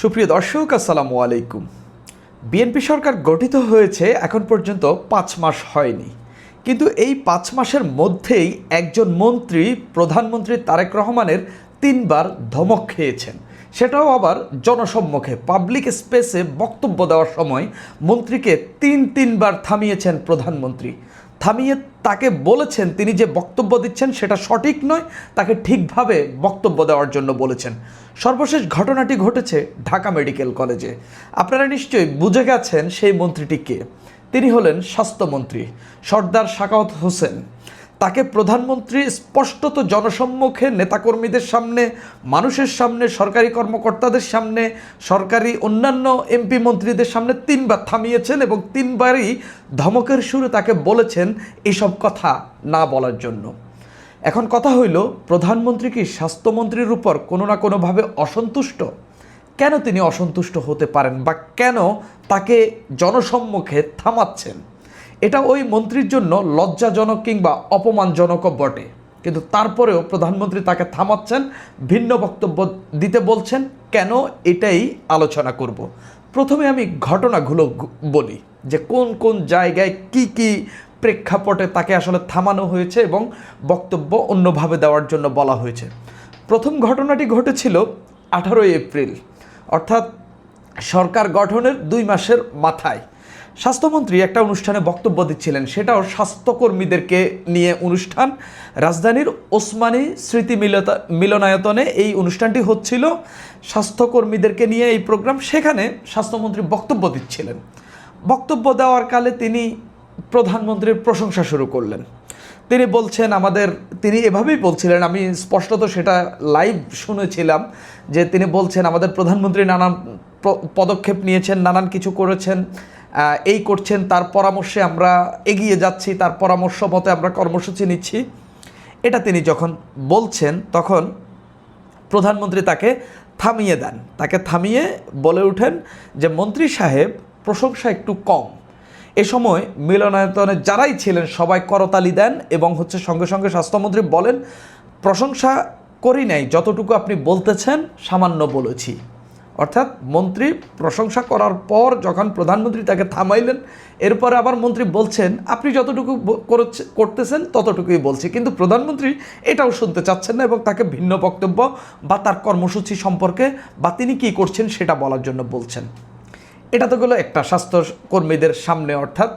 সুপ্রিয় দর্শক, আসসালামু আলাইকুম। বিএনপি সরকার গঠিত হয়েছে এখন পর্যন্ত 5 মাস হয়নি, কিন্তু এই 5 মাসের মধ্যেই একজন মন্ত্রী প্রধানমন্ত্রী তারেক রহমানের 3বার ধমক খেয়েছেন, সেটাও আবার জনসম্মুখে পাবলিক স্পেসে বক্তব্য দেওয়ার সময় মন্ত্রীকে তিনবার থামিয়েছেন প্রধানমন্ত্রী। থামিয়ে তাকে বলেছেন তিনি যে বক্তব্য দিচ্ছেন সেটা সঠিক নয়, তাকে ঠিকভাবে বক্তব্য দেওয়ার জন্য বলেছেন। সর্বশেষ ঘটনাটি ঘটেছে ঢাকা মেডিকেল কলেজে। আপনারা নিশ্চয়ই বুঝে গেছেন সেই মন্ত্রীটি কে। তিনি হলেন স্বাস্থ্যমন্ত্রী সর্দার সাখাওয়াত হোসেন। তাকে প্রধানমন্ত্রী স্পষ্টত জনসম্মুখে নেতাকর্মীদের সামনে, মানুষের সামনে, সরকারি কর্মকর্তাদের সামনে, সরকারি অন্যান্য এমপি মন্ত্রীদের সামনে 3বার থামিয়েছেন এবং 3বারই ধমকের সুরে তাকে বলেছেন এইসব কথা না বলার জন্য। এখন কথা হইল, প্রধানমন্ত্রী কি স্বাস্থ্যমন্ত্রীর উপর কোনো না কোনোভাবে অসন্তুষ্ট? কেন তিনি অসন্তুষ্ট হতে পারেন বা কেন তাকে জনসম্মুখে থামাচ্ছেন? এটা ওই মন্ত্রীর জন্য লজ্জাজনক কিংবা অপমানজনকও বটে, কিন্তু তারপরেও প্রধানমন্ত্রী তাকে থামাচ্ছেন, ভিন্ন বক্তব্য দিতে বলছেন। কেন, এটাই আলোচনা করব। প্রথমে আমি ঘটনাগুলো বলি যে কোন কোন জায়গায় কি কি প্রেক্ষাপটে তাকে আসলে থামানো হয়েছে এবং বক্তব্য অন্যভাবে দেওয়ার জন্য বলা হয়েছে। প্রথম ঘটনাটি ঘটেছিল 18 এপ্রিল, অর্থাৎ সরকার গঠনের 2 মাসের মাথায় স্বাস্থ্যমন্ত্রী একটা অনুষ্ঠানে বক্তব্য দিচ্ছিলেন, সেটাও স্বাস্থ্যকর্মীদেরকে নিয়ে অনুষ্ঠান। রাজধানীর ওসমানী স্মৃতি মিলনায়তনে এই অনুষ্ঠানটি হচ্ছিল, স্বাস্থ্যকর্মীদেরকে নিয়ে এই প্রোগ্রাম। সেখানে স্বাস্থ্যমন্ত্রী বক্তব্য দিচ্ছিলেন। বক্তব্য দেওয়ার কালে তিনি প্রধানমন্ত্রীর প্রশংসা শুরু করলেন। তিনি বলছেন তিনি এভাবেই বলছিলেন, আমি স্পষ্টত সেটা লাইভ শুনেছিলাম, যে তিনি বলছেন আমাদের প্রধানমন্ত্রী নানান পদক্ষেপ নিয়েছেন, নানান কিছু করেছেন, এই করছেন, তার পরামর্শে আমরা এগিয়ে যাচ্ছি, তার পরামর্শ মতে আমরা কর্মসূচি নিচ্ছি। এটা তিনি যখন বলছেন তখন প্রধানমন্ত্রী তাকে থামিয়ে দেন। তাকে থামিয়ে বলে ওঠেন যে মন্ত্রী সাহেব, প্রশংসা একটু কম। এ সময় মিলনায়তনে যারাই ছিলেন সবাই করতালি দেন এবং সঙ্গে সঙ্গে স্বাস্থ্যমন্ত্রী বলেন, প্রশংসা করি নাই, যতটুকু আপনি বলতেছেন সামান্য বলেছি। অর্থাৎ মন্ত্রী প্রশংসা করার পর যখন প্রধানমন্ত্রী তাকে থামাইলেন, এরপরে আবার মন্ত্রী বলছেন আপনি যতটুকু করতেছেন ততটুকুই বলছি, কিন্তু প্রধানমন্ত্রী এটাও শুনতে চাচ্ছেন না এবং তাকে ভিন্ন বক্তব্য বা তার কর্মসূচি সম্পর্কে বা তিনি কী করছেন সেটা বলার জন্য বলছেন। এটা তো গেলো একটা স্বাস্থ্যকর্মীদের সামনে, অর্থাৎ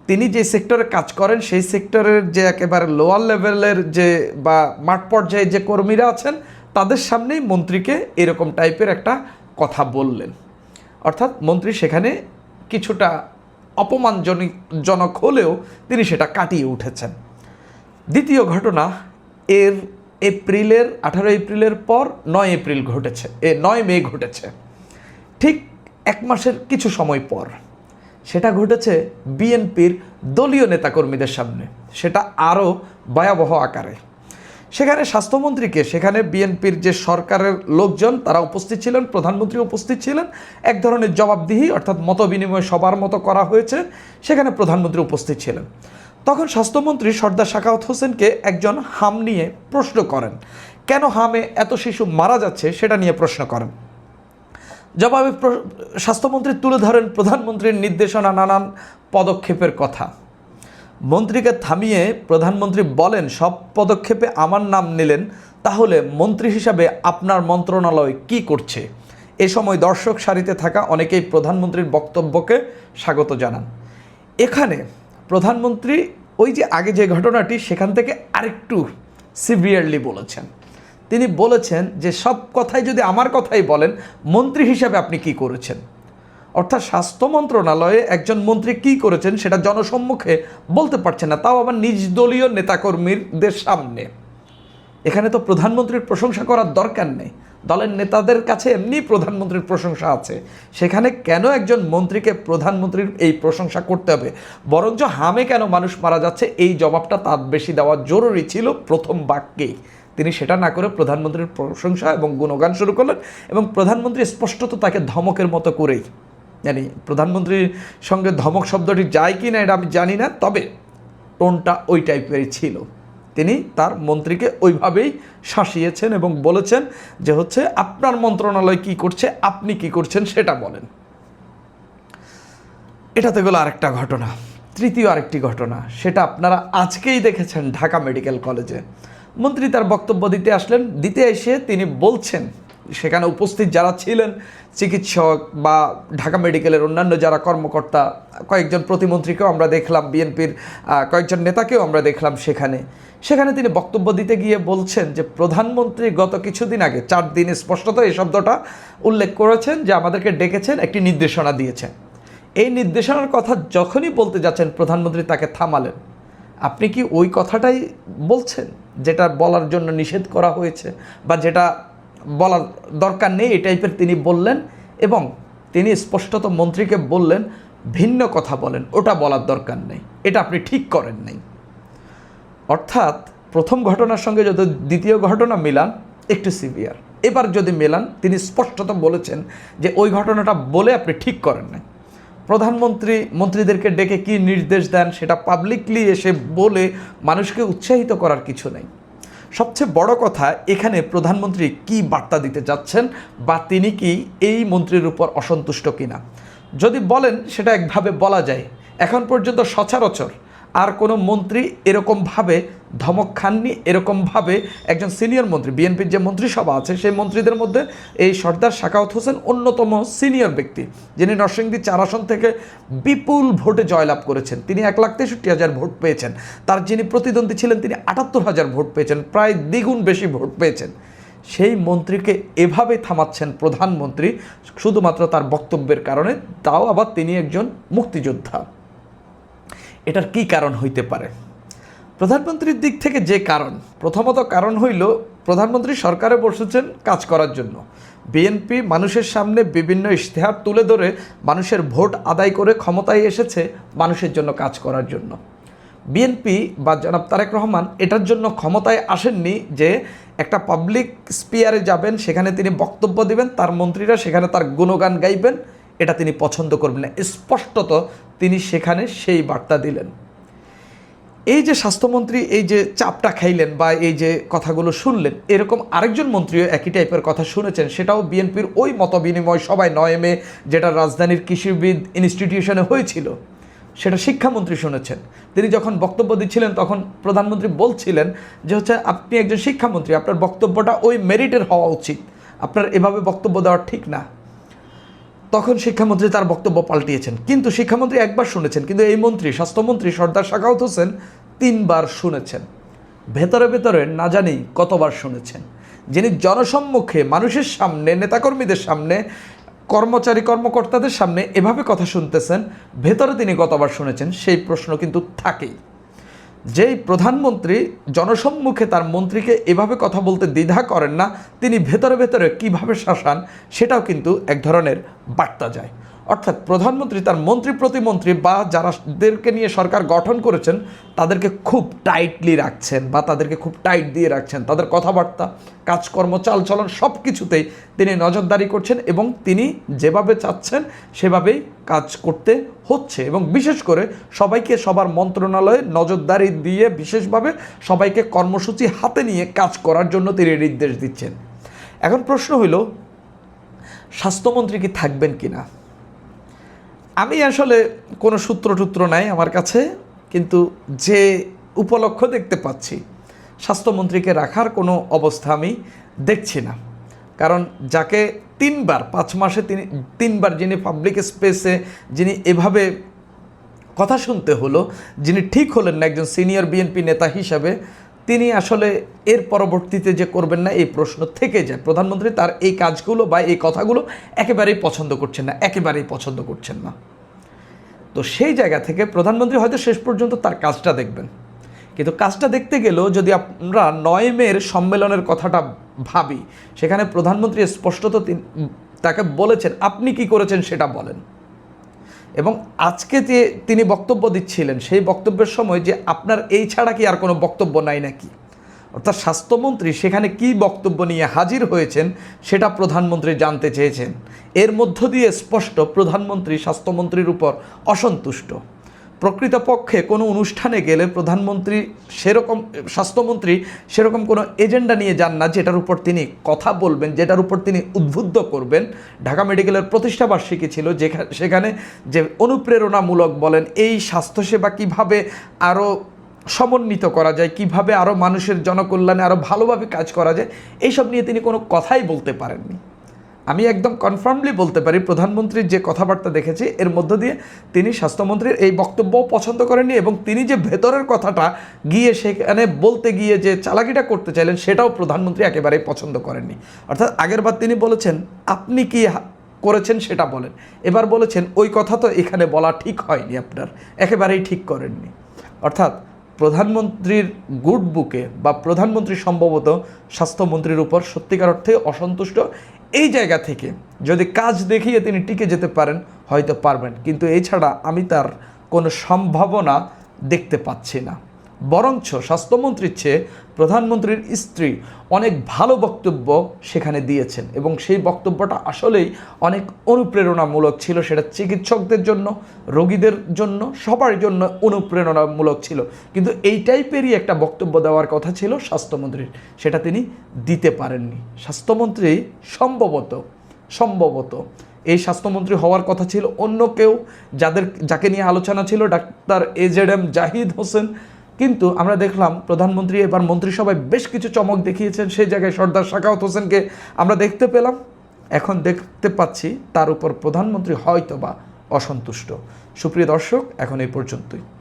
তিনি যে সেক্টরে কাজ করেন সেই সেক্টরের যে একেবারে লোয়ার লেভেলের যে বা মাঠ পর্যায়ে যে কর্মীরা আছেন তাদের সামনেই মন্ত্রীকে এরকম টাইপের একটা কথা বললেন। অর্থাৎ মন্ত্রী সেখানে কিছুটা অপমানজনক হলেও তিনি সেটা কাটিয়ে উঠেছেন। দ্বিতীয় ঘটনা এর 18 এপ্রিলের পর 9 এপ্রিল ঘটেছে, 9 মে ঘটেছে, ঠিক 1 মাসের কিছু সময় পর। সেটা ঘটেছে বিএনপির দলীয় নেতাকর্মীদের সামনে, সেটা আরও ভয়াবহ আকারে। সেখানে স্বাস্থ্যমন্ত্রীকে, সেখানে বিএনপির যে সরকারের লোকজন তারা উপস্থিত ছিলেন, প্রধানমন্ত্রী উপস্থিত ছিলেন, এক ধরনের জবাবদিহি অর্থাৎ মত বিনিময় সবার মতো করা হয়েছে, সেখানে প্রধানমন্ত্রী উপস্থিত ছিলেন। তখন স্বাস্থ্যমন্ত্রী সর্দার সাখাওয়াত হোসেনকে একজন হাম নিয়ে প্রশ্ন করেন, কেন হামে এত শিশু মারা যাচ্ছে সেটা নিয়ে প্রশ্ন করেন। জবাবে স্বাস্থ্যমন্ত্রী তুলে ধরেন প্রধানমন্ত্রীর নির্দেশনা, নানান পদক্ষেপের কথা। মন্ত্রীকে থামিয়ে প্রধানমন্ত্রী বলেন, সব পদক্ষেপে আমার নাম নিলেন, তাহলে মন্ত্রী হিসাবে আপনার মন্ত্রণালয় কি করছে? এ সময় দর্শক সারিতে থাকা অনেকেই প্রধানমন্ত্রীর বক্তব্যকে স্বাগত জানান। এখানে প্রধানমন্ত্রী ওই যে আগে যে ঘটনাটি সেখান থেকে আরেকটু সিভিয়ারলি বলেছেন। তিনি বলেছেন যে সব কথাই যদি আমার কথাই বলেন, মন্ত্রী হিসাবে আপনি কি করেছেন? অর্থাৎ স্বাস্থ্য মন্ত্রণালয়ে একজন মন্ত্রী কী করেছেন সেটা জনসম্মুখে বলতে পারছেন না, তাও আবার নিজ দলীয় নেতাকর্মীদের সামনে। এখানে তো প্রধানমন্ত্রীর প্রশংসা করার দরকার নেই, দলের নেতাদের কাছে এমনি প্রধানমন্ত্রীর প্রশংসা আছে, সেখানে কেন একজন মন্ত্রীকে প্রধানমন্ত্রীর এই প্রশংসা করতে হবে? বরঞ্চ হামে কেন মানুষ মারা যাচ্ছে এই জবাবটা তার বেশি দেওয়া জরুরি ছিল প্রথম বাক্যেই। তিনি সেটা না করে প্রধানমন্ত্রীর প্রশংসা এবং গুণগান শুরু করলেন এবং প্রধানমন্ত্রী স্পষ্টত তাকে ধমকের মতো করেই, প্রধানমন্ত্রীর সঙ্গে ধমক শব্দটি যায় কি না এটা আমি জানি না, তবে টোনটা ওই টাইপেরই ছিল। তিনি তার মন্ত্রীকে ওইভাবেই শাসিয়েছেন এবং বলেছেন যে হচ্ছে আপনার মন্ত্রণালয় কি করছে, আপনি কি করছেন সেটা বলেন। এটা তো গেল আরেকটা ঘটনা। তৃতীয় আরেকটি ঘটনা, সেটা আপনারা আজকেই দেখেছেন ঢাকা মেডিকেল কলেজে। মন্ত্রী তার বক্তব্য দিতে আসলেন, দিতে এসে তিনি বলছেন, সেখানে উপস্থিত যারা ছিলেন চিকিৎসক বা ঢাকা মেডিকেলের অন্যান্য যারা কর্মকর্তা, কয়েকজন প্রতিমন্ত্রীকেও আমরা দেখলাম, বিএনপির কয়েকজন নেতাকেও আমরা দেখলাম সেখানে তিনি বক্তব্য দিতে গিয়ে বলছেন যে প্রধানমন্ত্রী গত কিছুদিন আগে 4 দিন স্পষ্টত এই শব্দটা উল্লেখ করেছেন যে আমাদেরকে ডেকেছেন, একটি নির্দেশনা দিয়েছেন। এই নির্দেশনার কথা যখনই বলতে যাচ্ছেন প্রধানমন্ত্রী তাকে থামালেন। আপনি কি ওই কথাটাই বলছেন যেটা বলার জন্য নিষেধ করা হয়েছে বা যেটা বলার দরকার নেই, এই টাইপের তিনি বললেন এবং তিনি স্পষ্টত মন্ত্রীকে বললেন ভিন্ন কথা বলেন, ওটা বলার দরকার নেই, এটা আপনি ঠিক করেন নাই। অর্থাৎ প্রথম ঘটনার সঙ্গে যদি দ্বিতীয় ঘটনা মিলান একটু সিভিয়ার, এবার যদি মেলান তিনি স্পষ্টত বলেছেন যে ওই ঘটনাটা বলে আপনি ঠিক করেন নাই। প্রধানমন্ত্রী মন্ত্রীদেরকে ডেকে কি নির্দেশ দেন সেটা পাবলিকলি এসে বলে মানুষকে উৎসাহিত করার কিছু নেই। সবচেয়ে বড় কথা, এখানে প্রধানমন্ত্রী কি বার্তা দিতে যাচ্ছেন বা তিনি কি এই মন্ত্রীর উপর অসন্তুষ্ট কিনা যদি বলেন সেটা একভাবে বলা যায়। এখন পর্যন্ত সচরাচর আর কোনো মন্ত্রী এরকমভাবে ধমক খাননি, এরকমভাবে একজন সিনিয়র মন্ত্রী, বিএনপির যে মন্ত্রিসভা আছে সেই মন্ত্রীদের মধ্যে এই সর্দার সাখাওয়াত হোসেন অন্যতম সিনিয়র ব্যক্তি, যিনি নরসিংদী 4 আসন থেকে বিপুল ভোটে জয়লাভ করেছেন। তিনি 1,63,000 ভোট পেয়েছেন। তার যিনি প্রতিদ্বন্দ্বী ছিলেন তিনি 78,000 ভোট পেয়েছেন, প্রায় দ্বিগুণ বেশি ভোট পেয়েছেন। সেই মন্ত্রীকে এভাবে থামাচ্ছেন প্রধানমন্ত্রী শুধুমাত্র তার বক্তব্যের কারণে, তাও আবার তিনি একজন মুক্তিযোদ্ধা। এটার কি কারণ হইতে পারে? প্রধানমন্ত্রীর দিক থেকে যে কারণ, প্রথমত কারণ হইল প্রধানমন্ত্রী সরকারে বসেছেন কাজ করার জন্য। বিএনপি মানুষের সামনে বিভিন্ন ইশতেহার তুলে ধরে মানুষের ভোট আদায় করে ক্ষমতায় এসেছে মানুষের জন্য কাজ করার জন্য। বিএনপি বা জনাব তারেক রহমান এটার জন্য ক্ষমতায় আসেননি যে একটা পাবলিক স্পিয়ারে যাবেন, সেখানে তিনি বক্তব্য দিবেন, তার মন্ত্রীরা সেখানে তার গুণগান গাইবেন, এটা তিনি পছন্দ করবেন না। স্পষ্টত তিনি সেখানে সেই বার্তা দিলেন। এই যে স্বাস্থ্যমন্ত্রী এই যে চাপটা খাইলেন বা এই যে কথাগুলো শুনলেন, এরকম আরেকজন মন্ত্রীও একই টাইপের কথা শুনেছেন, সেটাও বিএনপির ওই মতবিনিময় সবাই 9 মে যেটা রাজধানীর কৃষিবিদ ইনস্টিটিউশনে হয়েছিল, সেটা শিক্ষামন্ত্রী শুনেছেন। তিনি যখন বক্তব্য দিচ্ছিলেন তখন প্রধানমন্ত্রী বলছিলেন যে হচ্ছে আপনি একজন শিক্ষামন্ত্রী, আপনার বক্তব্যটা ওই মেরিটের হওয়া উচিত, আপনার এভাবে বক্তব্য দেওয়া ঠিক না। তখন শিক্ষামন্ত্রী তার বক্তব্য পাল্টিয়েছেন, কিন্তু শিক্ষামন্ত্রী একবার শুনেছেন, কিন্তু এই মন্ত্রী স্বাস্থ্যমন্ত্রী সর্দার সাখাওয়াত হোসেন 3 বার শুনেছেন। ভেতরে ভেতরে না জানি কতবার শুনেছেন। যিনি জনসম্মুখে মানুষের সামনে, নেতাকর্মীদের সামনে, কর্মচারী-কর্মকর্তাদের সামনে এভাবে কথা শুনতেছেন, ভেতরে তিনি কতবার শুনেছেন সেই প্রশ্ন কিন্তু থাকেই। যেই প্রধানমন্ত্রী জনসম্মুখে তার মন্ত্রীকে এভাবে কথা বলতে দ্বিধা করেন না, তিনি ভেতরে ভেতরে কীভাবে শাসান সেটাও কিন্তু এক ধরনের বার্তা যায়। অর্থাৎ প্রধানমন্ত্রী তার মন্ত্রী প্রতিমন্ত্রী বা যারাদেরকে নিয়ে সরকার গঠন করেছেন তাদেরকে খুব টাইটলি রাখছেন বা তাদেরকে খুব টাইট দিয়ে রাখছেন। তাদের কথাবার্তা, কাজকর্ম, চালচলন সব কিছুতেই তিনি নজরদারি করছেন এবং তিনি যেভাবে চাচ্ছেন সেভাবেই কাজ করতে হচ্ছে। এবং বিশেষ করে সবাইকে সবার মন্ত্রণালয়ে নজরদারি দিয়ে বিশেষভাবে সবাইকে কর্মসূচি হাতে নিয়ে কাজ করার জন্য তিনি নির্দেশ দিচ্ছেন। এখন প্রশ্ন হইল স্বাস্থ্যমন্ত্রী কি থাকবেন কিনা? আমি আসলে কোনো সূত্র নাই আমার কাছে, কিন্তু যে উপলক্ষ দেখতে পাচ্ছি স্বাস্থ্যমন্ত্রীকে রাখার কোনো অবস্থা আমি দেখছি না। কারণ যাকে 3 বার 5 মাসে তিনি 3 বার যিনি পাবলিক স্পেসে যিনি এভাবে কথা শুনতে হলো, যিনি ঠিক হলেন না একজন সিনিয়র বিএনপি নেতা হিসাবে, তিনি আসলে এর পরবর্তীতে যে করবেন না এই প্রশ্ন থেকে যায়। প্রধানমন্ত্রী তার এই কাজগুলো বা এই কথাগুলো একেবারেই পছন্দ করছেন না, একেবারেই পছন্দ করছেন না। তো সেই জায়গা থেকে প্রধানমন্ত্রী হয়তো শেষ পর্যন্ত তার কাজটা দেখবেন, কিন্তু কাজটা দেখতে গেলেও যদি আমরা 9 মের সম্মেলনের কথাটা ভাবি, সেখানে প্রধানমন্ত্রী স্পষ্টত তাকে বলেছেন আপনি কি করেছেন সেটা বলেন। এবং আজকে যে তিনি বক্তব্য দিচ্ছিলেন সেই বক্তব্যের সময় যে আপনার এই ছাড়া কি আর কোনো বক্তব্য নাই নাকি, অর্থাৎ স্বাস্থ্যমন্ত্রী সেখানে কি বক্তব্য নিয়ে হাজির হয়েছেন সেটা প্রধানমন্ত্রী জানতে চেয়েছেন। এর মধ্য দিয়ে স্পষ্ট প্রধানমন্ত্রী স্বাস্থ্যমন্ত্রীর উপর অসন্তুষ্ট। প্রকৃতপক্ষে কোনো অনুষ্ঠানে গেলে প্রধানমন্ত্রী সেরকম, স্বাস্থ্যমন্ত্রী সেরকম কোনো এজেন্ডা নিয়ে যান না যেটার উপর তিনি কথা বলবেন, যেটার উপর তিনি উদ্বুদ্ধ করবেন। ঢাকা মেডিকেলের প্রতিষ্ঠাবার্ষিকী ছিল, সেখানে যে অনুপ্রেরণামূলক বলেন, এই স্বাস্থ্যসেবা কীভাবে আরও সমন্বিত করা যায়, কিভাবে আরও মানুষের জনকল্যাণে আরও ভালোভাবে কাজ করা যায়, এইসব নিয়ে তিনি কোনো কথাই বলতে পারেননি। আমি একদম কনফার্মলি বলতে পারি প্রধানমন্ত্রীর যে কথাবার্তা দেখেছি এর মধ্য দিয়ে তিনি স্বাস্থ্যমন্ত্রীর এই বক্তব্যও পছন্দ করেননি, এবং তিনি যে ভেতরের কথাটা গিয়ে সেখানে বলতে গিয়ে যে চালাকিটা করতে চাইলেন সেটাও প্রধানমন্ত্রী একেবারেই পছন্দ করেননি। অর্থাৎ আগেরবার তিনি বলেছেন আপনি কি করেছেন সেটা বলেন, এবার বলেছেন ওই কথা তো এখানে বলা ঠিক হয়নি, আপনার একেবারেই ঠিক করেননি। অর্থাৎ প্রধানমন্ত্রীর গুড বুকে বা প্রধানমন্ত্রী সম্ভবত স্বাস্থ্যমন্ত্রীর উপর সত্যিকার অর্থে অসন্তুষ্ট। এই জায়গা থেকে যদি কাজ দেখিয়ে তিনি টিকে যেতে পারেন হয়তো পারবেন, কিন্তু এছাড়া আমি তার কোনো সম্ভাবনা দেখতে পাচ্ছি না। বরঞ্চ স্বাস্থ্যমন্ত্রীর চেয়ে প্রধানমন্ত্রীর স্ত্রী অনেক ভালো বক্তব্য সেখানে দিয়েছেন, এবং সেই বক্তব্যটা আসলেই অনেক অনুপ্রেরণামূলক ছিল। সেটা চিকিৎসকদের জন্য, রোগীদের জন্য, সবার জন্য অনুপ্রেরণামূলক ছিল। কিন্তু এই টাইপেরই একটা বক্তব্য দেওয়ার কথা ছিল স্বাস্থ্যমন্ত্রীর, সেটা তিনি দিতে পারেননি। স্বাস্থ্যমন্ত্রী সম্ভবত এই স্বাস্থ্যমন্ত্রী হওয়ার কথা ছিল অন্য কেউ, যাকে নিয়ে আলোচনা ছিল ডাক্তার AZM জাহিদ হোসেন। কিন্তু আমরা দেখলাম প্রধানমন্ত্রী এবার মন্ত্রিসভায় বেশ কিছু চমক দেখিয়েছেন, সেই জায়গায় সর্দার সাখাওয়াত হোসেনকে আমরা দেখতে পেলাম। এখন দেখতে পাচ্ছি তার উপর প্রধানমন্ত্রী হয়তো বা অসন্তুষ্ট। সুপ্রিয় দর্শক, এখন এই পর্যন্তই।